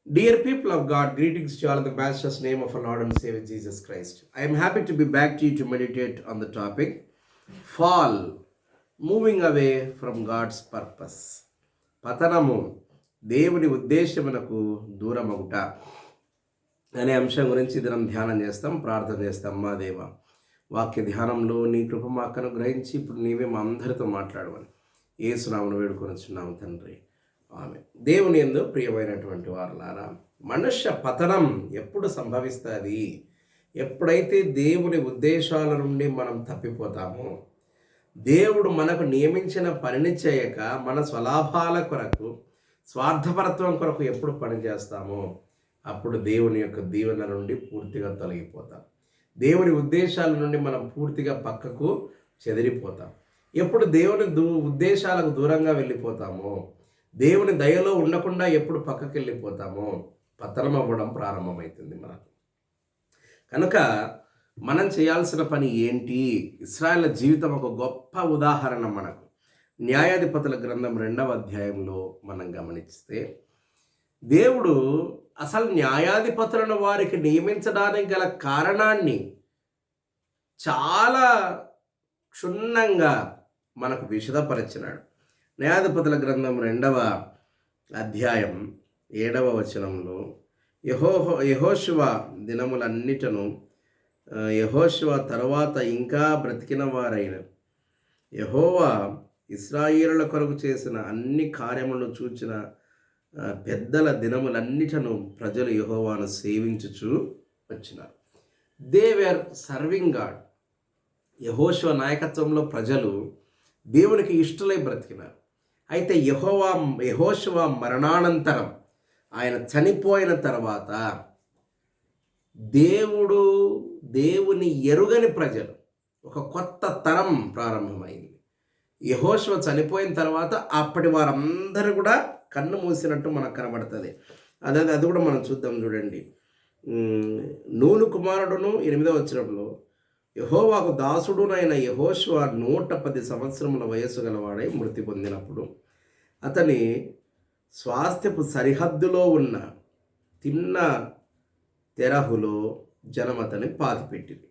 Dear people of God, greetings to you all in the matchless name of our Lord and Savior Jesus Christ. I am happy to be back to you to meditate on the topic Fall, Moving Away from God's Purpose. పతనము దేవుని ఉద్దేశమునకు దూరమగుట అనే అంశం గురించి దినం ధ్యానం చేస్తాం, ప్రార్థన చేస్తాం. మా దేవ, వాక్య ధ్యానంలో నీ కృప మాకు అనుగ్రహించి ఇప్పుడు నీవే మా అందరితో మాట్లాడమని యేసునామమున వేడుకొనుచున్నాము తండ్రి. ఆమె దేవుని యందు ప్రియమైనటువంటి వారులారా, మనుష్య పతనం ఎప్పుడు సంభవిస్తుంది? ఎప్పుడైతే దేవుని ఉద్దేశాల నుండి మనం తప్పిపోతామో, దేవుడు మనకు నియమించిన పనిని చేయక మన స్వలాభాల కొరకు, స్వార్థపరత్వం కొరకు ఎప్పుడు పనిచేస్తామో అప్పుడు దేవుని యొక్క దీవెన నుండి పూర్తిగా తొలగిపోతాం. దేవుని ఉద్దేశాల నుండి మనం పూర్తిగా పక్కకు చెదిరిపోతాం. ఎప్పుడు దేవుని ఉద్దేశాలకు దూరంగా వెళ్ళిపోతామో, దేవుని దయలో ఉండకుండా ఎప్పుడు పక్కకి వెళ్ళిపోతామో పతనం అవ్వడం ప్రారంభమవుతుంది మనకు. కనుక మనం చేయాల్సిన పని ఏంటి? ఇశ్రాయేలు జీవితం ఒక గొప్ప ఉదాహరణ మనకు. న్యాయాధిపతుల గ్రంథం 2వ అధ్యాయంలో మనం గమనిస్తే, దేవుడు అసలు న్యాయాధిపతులను వారికి నియమించడానికి గల కారణాన్ని చాలా క్షుణ్ణంగా మనకు విశదపరిచినాడు. న్యాయాధిపతుల గ్రంథం 2వ అధ్యాయం 7వ వచనంలో, యెహోషువ దినములన్నిటను యెహోషువ తరువాత ఇంకా బ్రతికిన వారైన యెహోవా ఇశ్రాయేలుల కొరకు చేసిన అన్ని కార్యములను చూచిన పెద్దల దినములన్నిటను ప్రజలు యెహోవాను సేవించుచు వచ్చినారు. They were serving God. యెహోషువ నాయకత్వంలో ప్రజలు దేవునికి ఇష్టలై బ్రతికినారు. అయితే యెహోషువ మరణానంతరం, ఆయన చనిపోయిన తర్వాత దేవుని ఎరుగని ప్రజలు, ఒక కొత్త తరం ప్రారంభమైంది. యెహోషువ చనిపోయిన తర్వాత అప్పటి వారందరూ కూడా కన్ను మూసినట్టు మనకు కనబడుతుంది. అది కూడా మనం చూద్దాం. చూడండి, నూను కుమారుడును 8వ వచనంలో, యెహోవాకు దాసుడునైన యెహోషువ 110 సంవత్సరముల వయస్సు గలవాడై మృతి పొందినప్పుడు అతని స్వాస్థ్యపు సరిహద్దులో ఉన్న తిన్న తెరహులో జనం అతని పాతిపెట్టింది.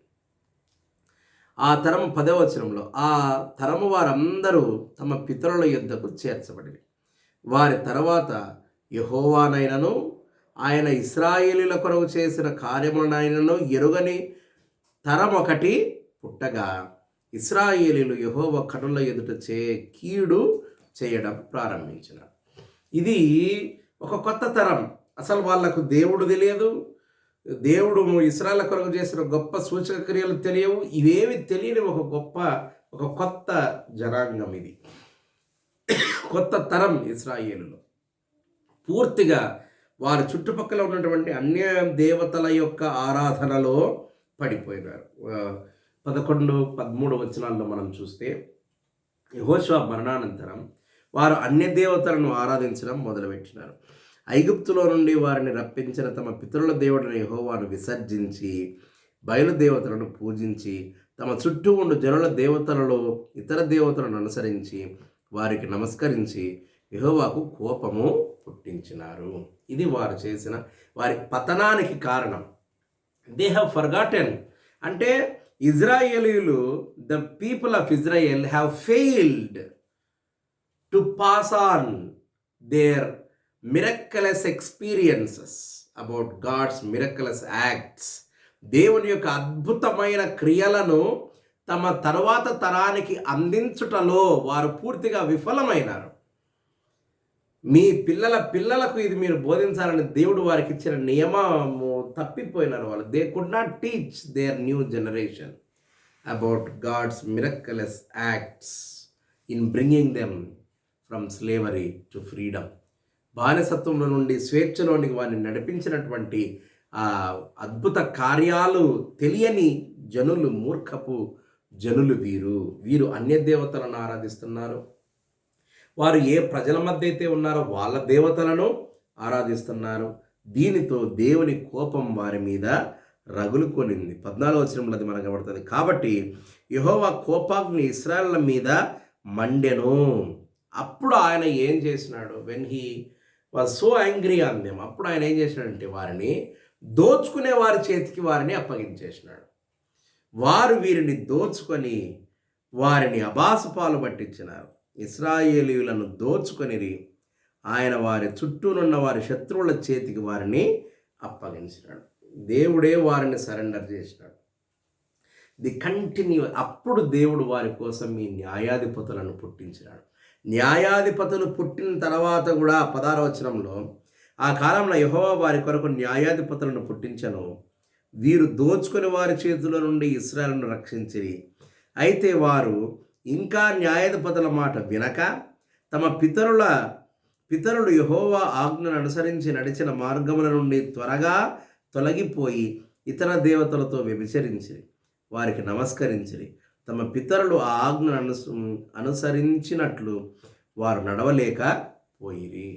ఆ తరం 10వ వచనంలో, ఆ తరము వారందరూ తమ పితరుల యొద్దకు చేర్చబడి, వారి తర్వాత యెహోవానైనను ఆయన ఇశ్రాయేలీయుల కొరకు చేసిన కార్యములనైనను ఎరుగని తరం ఒకటి పుట్టగా, ఇశ్రాయేలీయులు యెహోవా కనుల ఎదుట కీడు చేయడం ప్రారంభించినారు. ఇది ఒక కొత్త తరం. అసలు వాళ్లకు దేవుడు తెలియదు, దేవుడు ఇశ్రాయేలు కొరకు చేసిన గొప్ప సూచక క్రియలు తెలియవు. ఇవేవి తెలియని ఒక కొత్త జనాంగం. ఇది కొత్త తరం. ఇశ్రాయేలులో పూర్తిగా వారి చుట్టుపక్కల ఉన్నటువంటి అన్య దేవతల యొక్క ఆరాధనలో పడిపోయినారు. 11-13 వచనాల్లో మనం చూస్తే, యెహోషువ మరణానంతరం వారు అన్య దేవతలను ఆరాధించడం మొదలుపెట్టినారు. ఐగుప్తులో నుండి వారిని రప్పించిన తమ పితరుల దేవుడైన యెహోవాను విసర్జించి బయలుదేవతలను పూజించి తమ చుట్టూ ఉండు జనుల దేవతలలో ఇతర దేవతలను అనుసరించి వారికి నమస్కరించి యెహోవాకు కోపము పుట్టించినారు. ఇది వారు చేసిన వారి పతనానికి కారణం. They have forgotten. అంటే ఇజ్రాయేలీయులు, the people of Israel have failed to pass on their miraculous experiences about God's miraculous acts. దేవుని యొక్క అద్భుతమైన క్రియలను తమ తరువాత తరానికి అందించుటలో వారు పూర్తిగా విఫలమైనారు. మీ పిల్లలకు ఇది మీరు బోధించాలని దేవుడు వారికి ఇచ్చిన నియమము తప్పిపోయినారు వాళ్ళు. They could not teach their new generation about God's miraculous acts in bringing them from slavery to freedom. బానిసత్వంలో నుండి స్వేచ్ఛలోనికి వారిని నడిపించినటువంటి ఆ అద్భుత కార్యాలు తెలియని జనులు, మూర్ఖపు జనులు వీరు అన్య దేవతలను ఆరాధిస్తున్నారు. వారు ఏ ప్రజల మధ్య అయితే ఉన్నారో వాళ్ళ దేవతలను ఆరాధిస్తున్నారు. దీనితో దేవుని కోపం వారి మీద రగులుకొనింది. 14వ వచనంలో అది మనకు కనబడుతుంది. కాబట్టి యెహోవా కోపాగ్ని ఇశ్రాయేలుల మీద మండెను. అప్పుడు ఆయన ఏం చేసినాడు? When he was so angry on them. అప్పుడు ఆయన ఏం చేసినాడంటే వారిని దోచుకునే వారి చేతికి వారిని అప్పగించేసినాడు. వారు వీరిని దోచుకొని వారిని అబాసుపాలు పట్టించినారు. ఇశ్రాయేలీయులను దోచుకొనిరి. ఆయన వారి చుట్టూనున్న వారి శత్రువుల చేతికి వారిని అప్పగించినాడు. దేవుడే వారిని సరెండర్ చేసినాడు. అప్పుడు దేవుడు వారి కోసం ఈ న్యాయాధిపతులను పుట్టించినాడు. న్యాయాధిపతులు పుట్టిన తర్వాత కూడా 16వ వచనంలో, ఆ కాలంలో యెహోవా వారి కొరకు న్యాయాధిపతులను పుట్టించెను. వీరు దోచుకుని వారి చేతుల నుండి ఇశ్రాయేలును రక్షించిరి. అయితే వారు ఇంకా న్యాయాధిపతుల మాట వినక తమ పితరులు యెహోవా ఆజ్ఞను అనుసరించి నడిచిన మార్గముల నుండి త్వరగా తొలగిపోయి ఇతర దేవతలతో వ్యభిచరించిరి. వారికి నమస్కరించిరి. తమ పితరులు ఆ ఆజ్ఞను అనుసరించినట్లు వారు నడవలేకపోయిరి.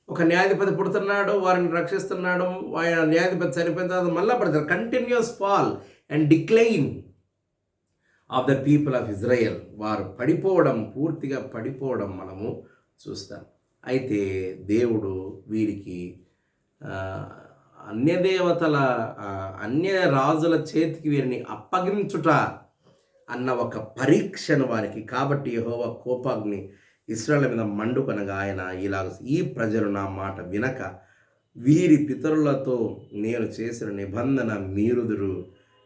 ఒక న్యాయాధిపతి పుడుతున్నాడు, వారిని రక్షిస్తున్నాడు. ఆయన న్యాయాధిపతి చనిపోయిన తర్వాత మళ్ళీ పడతారు. Continuous fall and decline of the people of Israel. వారు పూర్తిగా పడిపోవడం మనము చూస్తాం. అయితే దేవుడు వీరికి అన్య రాజుల చేతికి వీరిని అప్పగించుట అన్న ఒక పరీక్షను వారికి, కాబట్టి యెహోవా కోపాగ్ని ఇశ్రాయేలు మీద మండుకొనగా ఆయన ఈ ప్రజలు నా మాట వినక వీరి పితరులతో నేను చేసిన నిబంధన మీరుదురు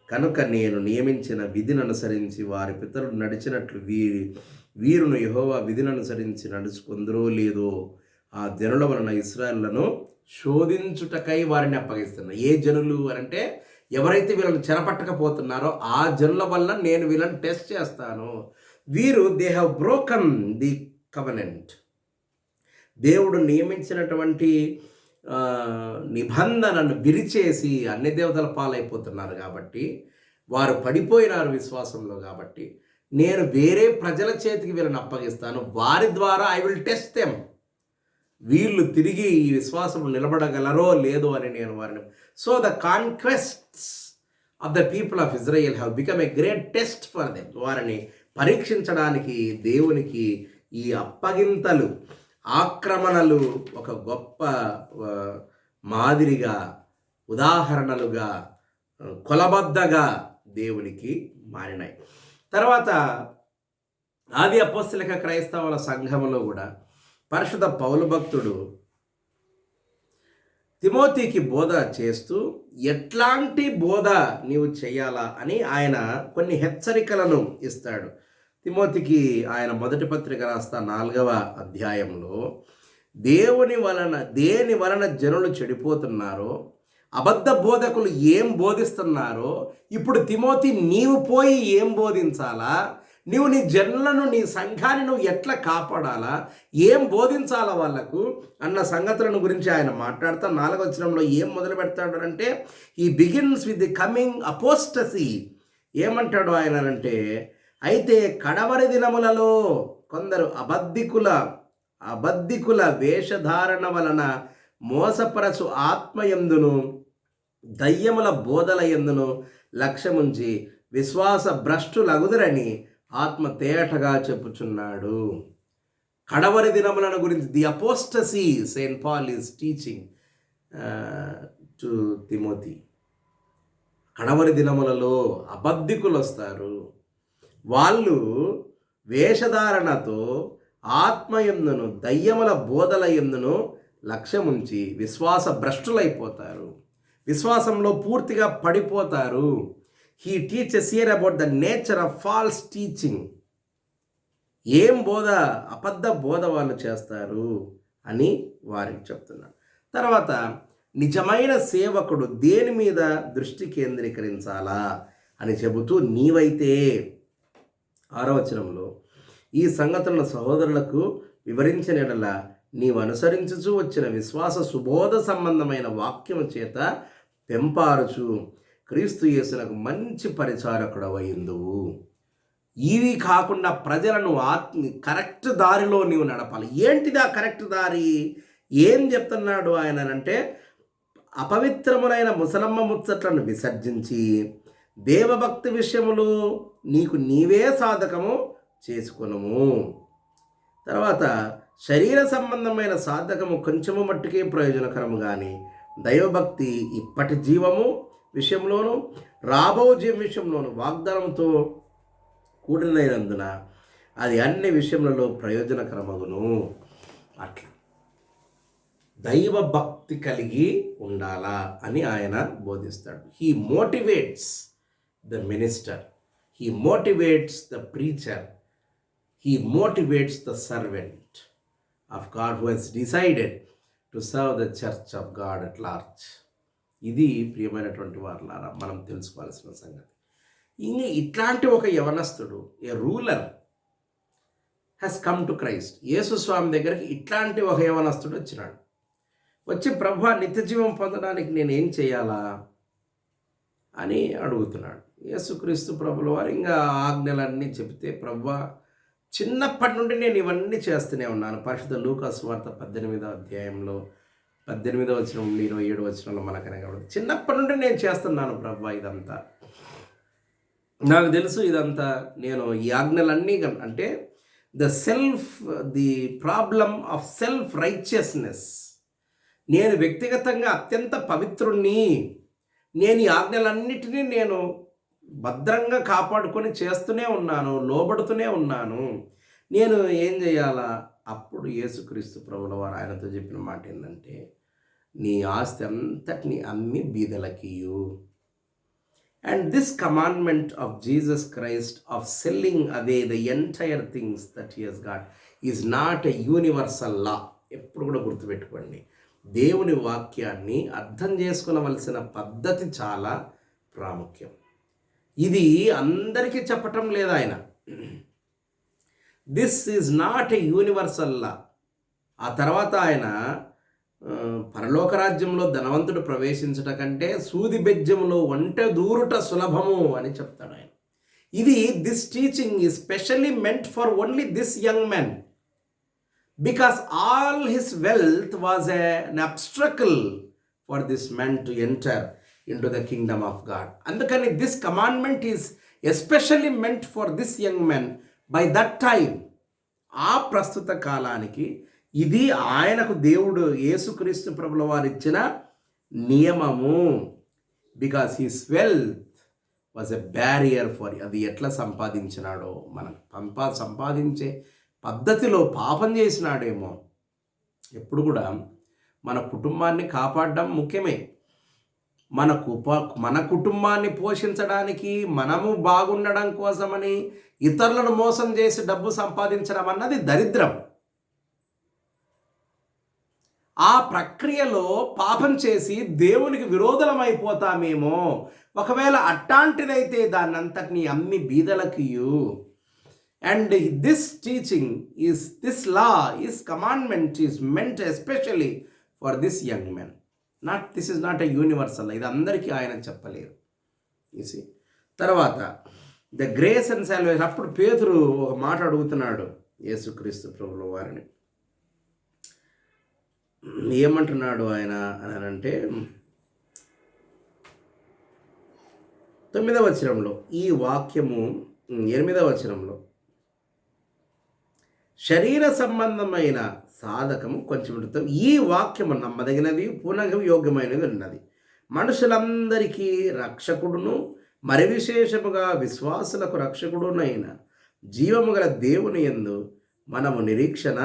కనుక నేను నియమించిన విధిని అనుసరించి వారి పితరులు నడిచినట్లు వీరును యెహోవా విధిని అనుసరించి నడుచుకుందరో లేదో ఆ జనుల వలన ఇశ్రాయేలును శోధించుటకై వారిని అప్పగిస్తున్నారు. ఏ జనులు అంటే ఎవరైతే వీళ్ళని చెరపట్టకపోతున్నారో ఆ జనుల వల్ల నేను వీళ్ళని టెస్ట్ చేస్తాను. వీరు they have broken the covenant. దేవుడు నియమించినటువంటి నిబంధనను విరిచేసి అన్ని దేవతల పాలైపోతున్నారు. కాబట్టి వారు పడిపోయినారు విశ్వాసంలో. కాబట్టి నేను వేరే ప్రజల చేతికి వీళ్ళని అప్పగిస్తాను. వారి ద్వారా ఐ విల్ టెస్ట్ దెమ్. వీళ్ళు తిరిగి ఈ విశ్వాసం నిలబడగలరో లేదో అని నేను వారిని. So the conquests of the people of Israel have become a great test for them. వారిని పరీక్షించడానికి దేవునికి ఈ అప్పగింతలు, ఆక్రమణలు ఒక గొప్ప మాదిరిగా, ఉదాహరణలుగా, కొలబద్దగా దేవునికి మారినాయి. తర్వాత ఆది అపోస్తలిక క్రైస్తవుల సంఘములో కూడా పరిశుద్ధ పౌలు భక్తుడు తిమోతికి బోధ చేస్తూ ఎట్లాంటి బోధ నీవు చేయాలా అని ఆయన కొన్ని హెచ్చరికలను ఇస్తాడు. తిమోతికి ఆయన మొదటి పత్రిక రాస్తా 4వ అధ్యాయంలో దేని వలన జనులు చెడిపోతున్నారో, అబద్ధ బోధకులు ఏం బోధిస్తున్నారో, ఇప్పుడు తిమోతి నీవు పోయి ఏం బోధించాలా, నీవు నీ జనులను, నీ సంఘాన్ని నువ్వు ఎట్లా కాపాడాలా, ఏం బోధించాలా వాళ్ళకు అన్న సంగతులను గురించి ఆయన మాట్లాడుతూ 4వ వచనంలో ఏం మొదలు పెడతాడు అంటే, ఈ begins with the coming apostasy. ఏమంటాడు ఆయన అంటే, అయితే కడవరి దినములలో కొందరు అబద్ధికుల వేషధారణ వలన మోసపరచు ఆత్మయందును దయ్యముల బోధల యందును లక్ష్యముంచి విశ్వాస భ్రష్టులగుదురని ఆత్మ తేటగా చెప్పుచున్నాడు. కడవరి దినములను గురించి the apostasy Saint Paul is teaching to Timothy. కడవరి దినములలో అబద్ధికులు వస్తారు. వాళ్ళు వేషధారణతో ఆత్మయందును దయ్యముల బోధల యందును లక్ష్యముంచి విశ్వాస భ్రష్టులైపోతారు, విశ్వాసంలో పూర్తిగా పడిపోతారు. He teaches hear about the nature of false teaching. ఏం బోధ, అబద్ధ బోధ వాళ్ళు చేస్తారు అని వారికి చెప్తున్నాడు. తర్వాత నిజమైన సేవకుడు దేని మీద దృష్టి కేంద్రీకరించాలా అని చెబుతూ, నీవైతే 6వ వచనంలో ఈ సంగతులను సహోదరులకు వివరించిన యెడల నీవు అనుసరించుచూ వచ్చిన విశ్వాస సుబోధ సంబంధమైన వాక్యము చేత పెంపారుచు క్రీస్తు యేసునకు మంచి పరిచారకుడవైందువు. ఇవి కాకుండా ప్రజలను కరెక్ట్ దారిలో నీవు నడపాలి. ఏంటిది ఆ కరెక్ట్ దారి? ఏం చెప్తున్నాడు ఆయన అంటే, అపవిత్రములైన ముసలమ్మ ముచ్చట్లను విసర్జించి దేవభక్తి విషయములు నీకు నీవే సాధకము చేసుకొనుము. తర్వాత శరీర సంబంధమైన సాధకము కొంచెము మట్టుకే ప్రయోజనకరము కానీ దైవభక్తి ఇప్పటి జీవము విషయంలోనూ రాబో జీవం విషయంలోనూ వాగ్దానంతో కూడినైనందున అది అన్ని విషయములలో ప్రయోజనకరమగును. అట్లా దైవ భక్తి కలిగి ఉండాలా అని ఆయన బోధిస్తాడు. He motivates the minister, he motivates the preacher, he motivates the servant of God who he's decided to serve the church of God at large. ఇది ప్రియమైనటువంటి వారులారా మనం తెలుసుకోవాల్సిన సంగతి. ఇంకా ఇట్లాంటి ఒక యవనస్తుడు, a ruler has come to Christ. యేసు స్వామి దగ్గరికి ఇట్లాంటి ఒక యవనస్తుడు వచ్చినాడు. వచ్చి ప్రభువా నిత్య జీవం పొందడానికి నేను ఏం చేయాలా అని అడుగుతున్నాడు. యేసుక్రీస్తు ప్రభుల వారు ఇంకా ఆజ్ఞలన్నీ చెబితే, ప్రభువా చిన్నప్పటి నుండి నేను ఇవన్నీ చేస్తూనే ఉన్నాను. పరిశుద్ధ లూకా సువార్త 18వ అధ్యాయంలో 18వ వచనం నుండి 27వ వచనంలో మనకనే కాబట్టి చిన్నప్పటి నుండి నేను చేస్తున్నాను ప్రభువా ఇదంతా. నాకు తెలుసు ఇదంతా. నేను ఈ ఆజ్ఞలన్నీ అంటే the problem of self righteousness, నేను వ్యక్తిగతంగా అత్యంత పవిత్రుణ్ణి, నేను ఈ ఆజ్ఞలన్నిటినీ నేను భద్రంగా కాపాడుకొని చేస్తూనే ఉన్నాను, లోబడుతూనే ఉన్నాను, నేను ఏం చేయాలా? అప్పుడు యేసుక్రీస్తు ప్రభుల వారు ఆయనతో చెప్పిన మాట ఏంటంటే, నీ ఆస్తి అంతటిని అమ్మి బీదలకియు. And this commandment of Jesus Christ of selling away the entire things that he has got is not a universal law. ఎప్పుడు కూడా గుర్తుపెట్టుకోండి, దేవుని వాక్యాన్ని అర్థం చేసుకునవలసిన పద్ధతి చాలా ప్రాముఖ్యం. ఇది అందరికీ చెప్పటం లేదు ఆయన. This is not a universal law. ఆ తర్వాత ఆయన పరలోక రాజ్యంలో ధనవంతుడు ప్రవేశించట కంటే సూది బెజ్జములో వంట దూరుట సులభము అని చెప్తాడు ఆయన. ఇది this teaching is specially meant for only this young man, because all his wealth was an obstacle for this man to enter into the kingdom of God. అందుకని this commandment is especially meant for this young man by that time. ఆ ప్రస్తుత కాలానికి ఇది ఆయనకు దేవుడు యేసుక్రీస్తు ప్రభుల వారు ఇచ్చిన నియమము. Because his wealth was a barrier for, అది ఎట్లా సంపాదించినాడో, మనం సంపాదించే పద్ధతిలో పాపం చేసినాడేమో. ఎప్పుడు కూడా మన కుటుంబాన్ని కాపాడడం ముఖ్యమే. మన కుటుంబాన్ని పోషించడానికి, మనము బాగుండడం కోసమని ఇతరులను మోసం చేసి డబ్బు సంపాదించడం అన్నది దరిద్రం. ఆ ప్రక్రియలో పాపం చేసి దేవునికి విరోధమైపోతామేమో. ఒకవేళ అట్టాంటిదైతే దాన్ని అంతటిని అమ్మి బీదలకియు. And this teaching is, this law is commandment is meant especially for this young men. This is not a universal. ఇది అందరికీ ఆయన చెప్పలేదు. ఈసీ తర్వాత ద గ్రేస్ అండ్ సాల్వేషన్. అప్పుడు పేతురు ఒక మాట అడుగుతున్నాడు యేసుక్రీస్తు ప్రభుల వారిని. ఏమంటున్నాడు ఆయన అని అంటే 9వ వచనంలో ఈ వాక్యము, 8వ వచనంలో, శరీర సంబంధమైన సాధకము కొంచెం ఉంటుంది, ఈ వాక్యము నమ్మదగినది, పునఃయోగ్యమైనది ఉన్నది, మనుషులందరికీ రక్షకుడును మరి విశేషముగా విశ్వాసులకు రక్షకుడునైన జీవము గల దేవుని యందు మనము నిరీక్షణ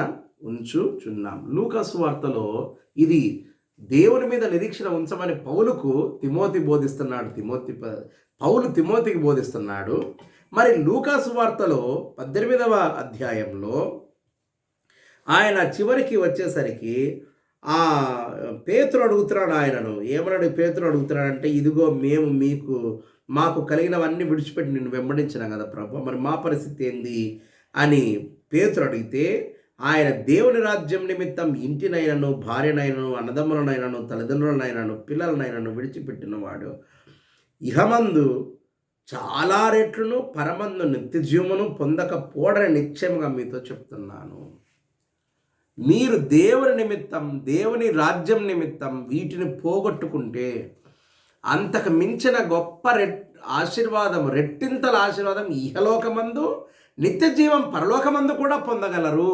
ఉంచుచున్నాం. లూకా సువార్తలో ఇది దేవుని మీద నిరీక్షణ ఉంచమని పౌలుకు తిమోతి బోధిస్తున్నాడు. పౌలు తిమోతికి బోధిస్తున్నాడు. మరి లూకా సువార్తలో 18వ అధ్యాయంలో ఆయన చివరికి వచ్చేసరికి ఆ పేతురు అడుగుతున్నాడు ఆయనను. ఏమన్నాడు పేతురు అడుగుతున్నాడంటే, ఇదిగో మేము మాకు కలిగినవన్నీ విడిచిపెట్టి నిన్ను వెంబడించినాం కదా ప్రభు, మరి మా పరిస్థితి ఏంది అని పేతురు అడిగితే, ఆయన దేవుని రాజ్యం నిమిత్తం ఇంటినైనను, భార్యనైనను, అన్నదమ్ములనైనను, తల్లిదండ్రులనైనను, పిల్లలనైనను విడిచిపెట్టినవాడు ఇహమందు చాలా రెట్లను, పరమందు నిత్య జీవమును పొందకపోడని నిశ్చయముగా మీతో చెప్తున్నాను. మీరు దేవుని నిమిత్తం, దేవుని రాజ్యం నిమిత్తం వీటిని పోగొట్టుకుంటే అంతకు మించిన గొప్ప ఆశీర్వాదం, రెట్టింతల ఆశీర్వాదం ఇహలోకమందు, నిత్య జీవం పరలోకమందు కూడా పొందగలరు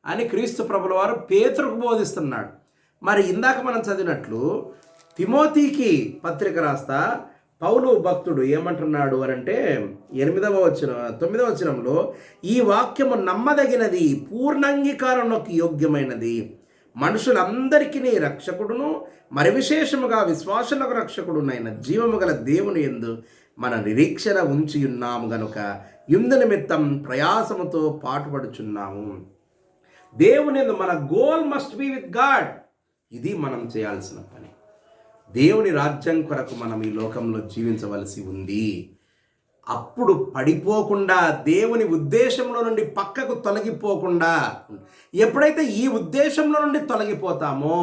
అని క్రీస్తు ప్రభుల వారు పేతురుకు బోధిస్తున్నాడు. మరి ఇందాక మనం చదివినట్లు తిమోతికి పత్రిక రాస్తా పౌలు భక్తుడు ఏమంటున్నాడు అని అంటే 9వ వచనంలో, ఈ వాక్యము నమ్మదగినది, పూర్ణాంగీకారంలోకి యోగ్యమైనది, మనుషులందరికీ రక్షకుడును మరి విశేషముగా విశ్వాసులకు రక్షకుడునైన జీవము గల దేవుని యందు మన నిరీక్షణ ఉంచి ఉన్నాము గనుక ఇందు నిమిత్తం ప్రయాసముతో పాటుపడుచున్నాము. దేవుని యందు మన goal must be with God. ఇది మనం చేయాల్సిన పని. దేవుని రాజ్యం కొరకు మనం ఈ లోకంలో జీవించవలసి ఉంది. అప్పుడు పడిపోకుండా, దేవుని ఉద్దేశంలో నుండి పక్కకు తొలగిపోకుండా, ఎప్పుడైతే ఈ ఉద్దేశంలో నుండి తొలగిపోతామో,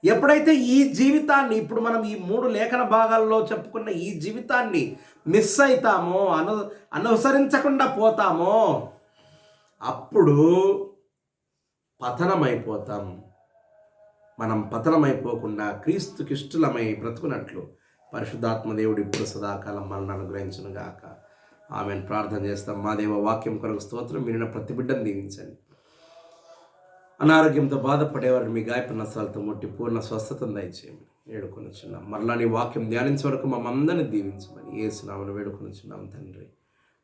ఎప్పుడైతే ఈ జీవితాన్ని, ఇప్పుడు మనం ఈ 3 లేఖన భాగాల్లో చెప్పుకున్న ఈ జీవితాన్ని మిస్ అవుతామో, అనుసరించకుండా పోతామో, అప్పుడు పతనమైపోతాం. మనం పతనమైపోకుండా క్రీస్తుకిష్టులమై బ్రతుకున్నట్లు పరిశుద్ధాత్మ దేవుడు ఇప్పుడు సదాకాలం మనల్ని అనుగ్రహించునుగాక. ఆమెను ప్రార్థన చేస్తాం. మా దేవ, వాక్యం కొరకు స్తోత్రం. మీరు ప్రతి బిడ్డను దీవించండి. అనారోగ్యంతో బాధపడేవారిని మీ గాయపడిన నష్టాలతో ముట్టి పూర్ణ స్వస్థతను దయచేయమని వేడుకొనిచున్నాం. మరలా నీ వాక్యం ధ్యానించే వరకు మమ్మందరిని దీవించమని యేసునామమున వేడుకొనిచున్నాం తండ్రి.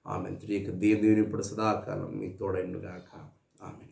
ఆమెన్. త్రియక దేవుని ఇప్పుడు సదాకాలం మీకు తోడైండుగాక. ఆమెన్.